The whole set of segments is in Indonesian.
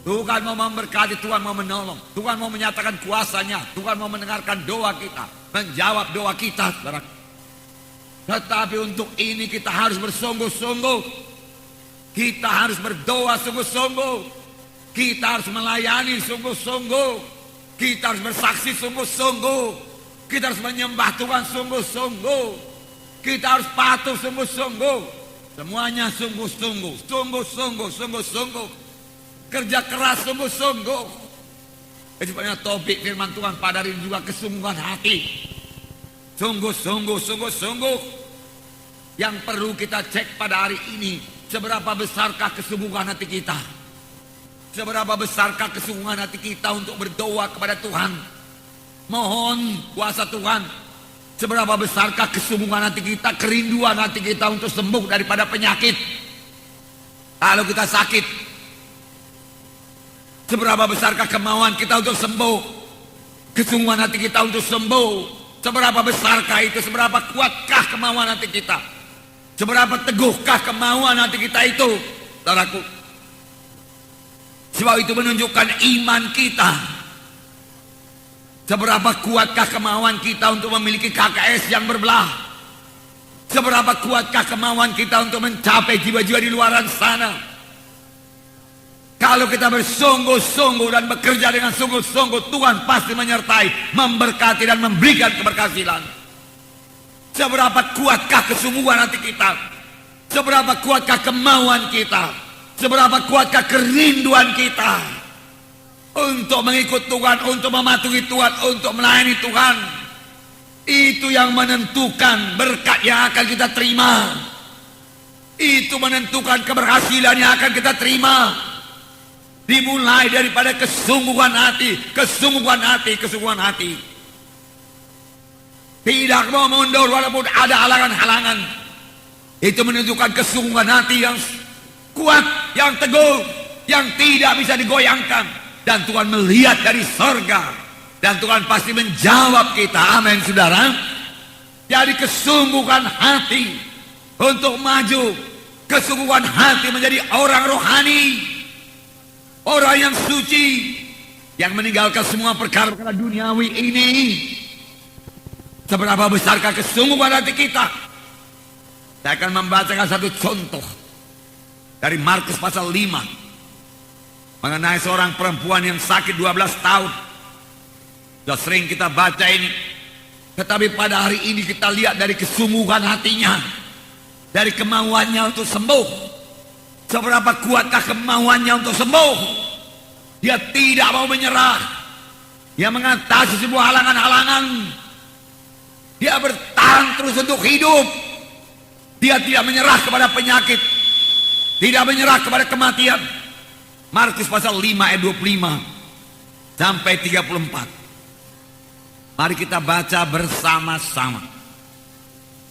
Tuhan mau memberkati, Tuhan mau menolong, Tuhan mau menyatakan kuasanya, Tuhan mau mendengarkan doa kita, menjawab doa kita, saudara. Tetapi untuk ini kita harus bersungguh-sungguh, kita harus berdoa sungguh-sungguh, kita harus melayani sungguh-sungguh, kita harus bersaksi sungguh-sungguh, kita harus menyembah Tuhan sungguh-sungguh, kita harus patuh sungguh-sungguh, semuanya sungguh-sungguh, sungguh-sungguh, sungguh-sungguh. Kerja keras sungguh-sungguh. Sebenarnya topik firman Tuhan pada hari ini juga kesungguhan hati. Sungguh-sungguh, sungguh-sungguh. Yang perlu kita cek pada hari ini, seberapa besarkah kesungguhan hati kita? Seberapa besarkah kesungguhan hati kita untuk berdoa kepada Tuhan? Mohon kuasa Tuhan. Seberapa besarkah kesungguhan hati kita, kerinduan hati kita untuk sembuh daripada penyakit? Kalau kita sakit, seberapa besarkah kemauan kita untuk sembuh? Kesungguhan hati kita untuk sembuh. Seberapa besarkah itu? Seberapa kuatkah kemauan hati kita? Seberapa teguhkah kemauan hati kita itu? Saudaraku. Sebab itu menunjukkan iman kita. Seberapa kuatkah kemauan kita untuk memiliki KKS yang berbelah? Seberapa kuatkah kemauan kita untuk mencapai jiwa-jiwa di luaran sana? Kalau kita bersungguh-sungguh dan bekerja dengan sungguh-sungguh, Tuhan pasti menyertai, memberkati dan memberikan keberhasilan. Seberapa kuatkah kesungguhan hati kita? Seberapa kuatkah kemauan kita? Seberapa kuatkah kerinduan kita untuk mengikut Tuhan, untuk mematuhi Tuhan, untuk melayani Tuhan? Itu yang menentukan berkat yang akan kita terima. Itu menentukan keberhasilan yang akan kita terima. Dimulai daripada kesungguhan hati, kesungguhan hati, kesungguhan hati. Tidak mau mundur walaupun ada halangan-halangan. Itu menunjukkan kesungguhan hati yang kuat, yang teguh, yang tidak bisa digoyangkan. Dan Tuhan melihat dari sorga. Dan Tuhan pasti menjawab kita. Amin, saudara. Jadi kesungguhan hati untuk maju. Kesungguhan hati menjadi orang rohani. Orang yang suci, yang meninggalkan semua perkara-perkara duniawi ini. Seberapa besarkah kesungguhan hati kita? Saya akan membacakan satu contoh dari Markus pasal 5 mengenai seorang perempuan yang sakit 12 tahun. Sudah sering kita baca ini, tetapi pada hari ini kita lihat dari kesungguhan hatinya, dari kemauannya untuk sembuh. Seberapa kuatkah kemauannya untuk sembuh? Dia tidak mau menyerah. Dia mengatasi sebuah halangan-halangan. Dia bertahan terus untuk hidup. Dia tidak menyerah kepada penyakit. Tidak menyerah kepada kematian. Markus pasal 5 ayat 25 sampai 34. Mari kita baca bersama-sama.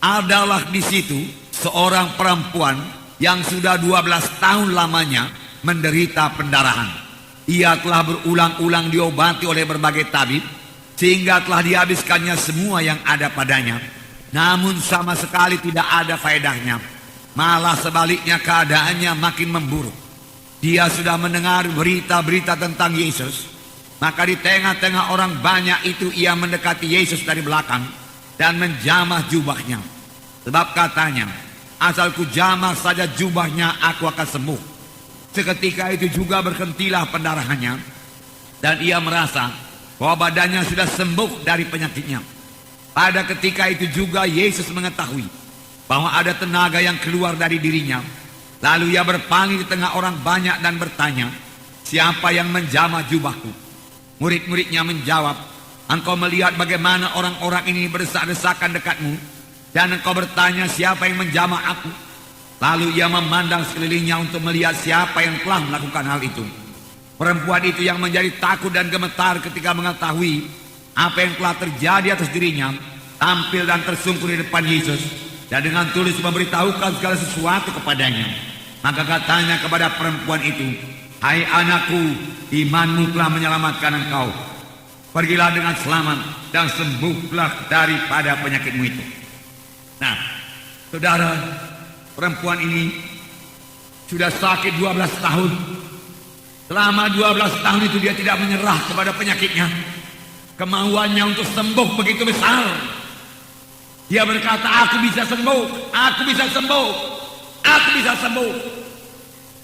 Adalah di situ seorang perempuan yang sudah 12 tahun lamanya menderita pendarahan. Ia telah berulang-ulang diobati oleh berbagai tabib, sehingga telah dihabiskannya semua yang ada padanya. Namun sama sekali tidak ada faedahnya. Malah sebaliknya keadaannya makin memburuk. Dia sudah mendengar berita-berita tentang Yesus. Maka di tengah-tengah orang banyak itu ia mendekati Yesus dari belakang dan menjamah jubahnya. Sebab katanya, asal ku jamah saja jubahnya, aku akan sembuh. Seketika itu juga berhentilah pendarahannya, dan ia merasa bahwa badannya sudah sembuh dari penyakitnya. Pada ketika itu juga Yesus mengetahui bahwa ada tenaga yang keluar dari dirinya. Lalu ia berpaling di tengah orang banyak dan bertanya, siapa yang menjamah jubahku? Murid-muridnya menjawab, engkau melihat bagaimana orang-orang ini berdesak-desakan dekatmu, dan engkau bertanya siapa yang menjamah aku? Lalu ia memandang sekelilingnya untuk melihat siapa yang telah melakukan hal itu. Perempuan itu yang menjadi takut dan gemetar ketika mengetahui apa yang telah terjadi atas dirinya, tampil dan tersungkur di depan Yesus, dan dengan tulus memberitahukan segala sesuatu kepadanya. Maka katanya kepada perempuan itu, hai anakku, imanmu telah menyelamatkan engkau. Pergilah dengan selamat dan sembuhlah daripada penyakitmu itu. Nah, saudara, perempuan ini sudah sakit 12 tahun. Selama 12 tahun itu dia tidak menyerah kepada penyakitnya. Kemauannya untuk sembuh begitu besar. Dia berkata, aku bisa sembuh, aku bisa sembuh, aku bisa sembuh.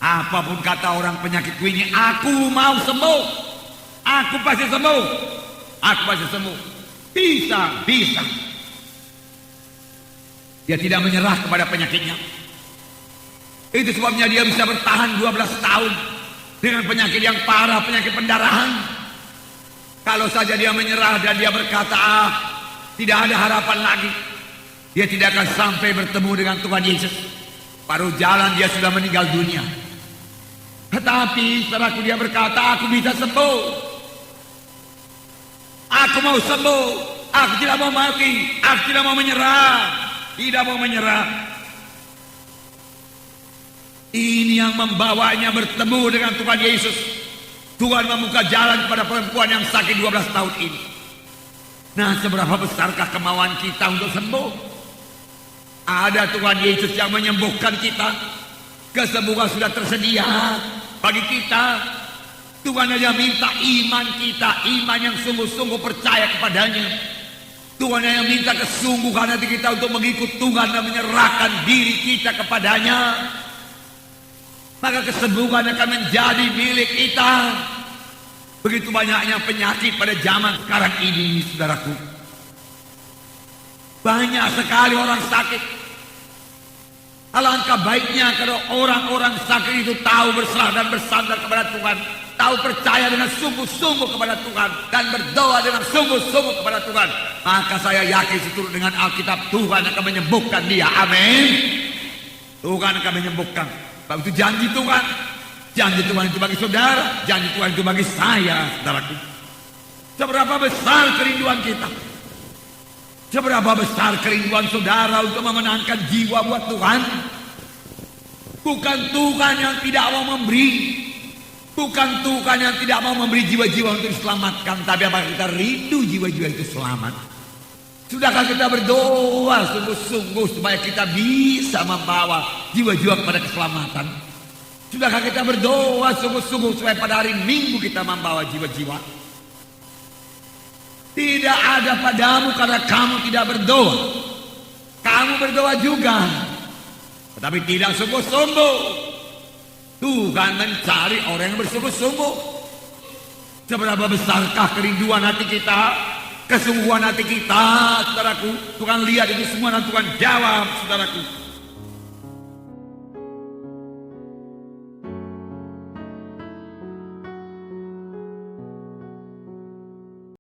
Apapun kata orang penyakitku ini, aku mau sembuh. Aku pasti sembuh. Aku pasti sembuh. Bisa, bisa. Dia tidak menyerah kepada penyakitnya. Itu sebabnya dia bisa bertahan 12 tahun dengan penyakit yang parah, penyakit pendarahan. Kalau saja dia menyerah dan dia berkata, tidak ada harapan lagi, dia tidak akan sampai bertemu dengan Tuhan Yesus. Paruh jalan dia sudah meninggal dunia. Tetapi saudaraku, dia berkata, aku bisa sembuh. Aku mau sembuh. Aku tidak mau mati. Aku tidak mau menyerah. Tidak mau menyerah. Ini yang membawanya bertemu dengan Tuhan Yesus. Tuhan membuka jalan kepada perempuan yang sakit 12 tahun ini. Nah, seberapa besarkah kemauan kita untuk sembuh? Ada Tuhan Yesus yang menyembuhkan kita. Kesembuhan sudah tersedia bagi kita. Tuhan hanya minta iman kita, iman yang sungguh-sungguh percaya kepadanya. Tuhan hanya minta kesungguhan hati kita untuk mengikut Tuhan dan menyerahkan diri kita kepadanya. Maka kesembuhan akan menjadi milik kita. Begitu banyaknya penyakit pada zaman sekarang ini, saudaraku. Banyak sekali orang sakit. Alangkah baiknya kalau orang-orang sakit itu tahu berserah dan bersandar kepada Tuhan, tahu percaya dengan sungguh-sungguh kepada Tuhan, dan berdoa dengan sungguh-sungguh kepada Tuhan. Maka saya yakin seturut dengan Alkitab, Tuhan akan menyembuhkan dia. Amin. Tuhan akan menyembuhkan. Sebab itu janji Tuhan. Janji Tuhan itu bagi saudara, janji Tuhan itu bagi saya, saudaraku. Seberapa besar kerinduan kita, seberapa besar kerinduan saudara untuk memenangkan jiwa buat Tuhan. Bukan Tuhan yang tidak mau memberi, bukan Tuhan yang tidak mau memberi jiwa-jiwa untuk diselamatkan, tapi apakah kita rindu jiwa-jiwa itu selamat? Sudahkah kita berdoa sungguh-sungguh supaya kita bisa membawa jiwa-jiwa kepada keselamatan? Sudahkah kita berdoa sungguh-sungguh supaya pada hari Minggu kita membawa jiwa-jiwa? Tidak ada padamu karena kamu tidak berdoa. Kamu berdoa juga, tetapi tidak sungguh-sungguh. Tuhan mencari orang yang bersungguh-sungguh. Seberapa besarkah kerinduan hati kita, kesungguhan hati kita, saudaraku. Tuhan lihat itu semua dan Tuhan jawab, saudaraku.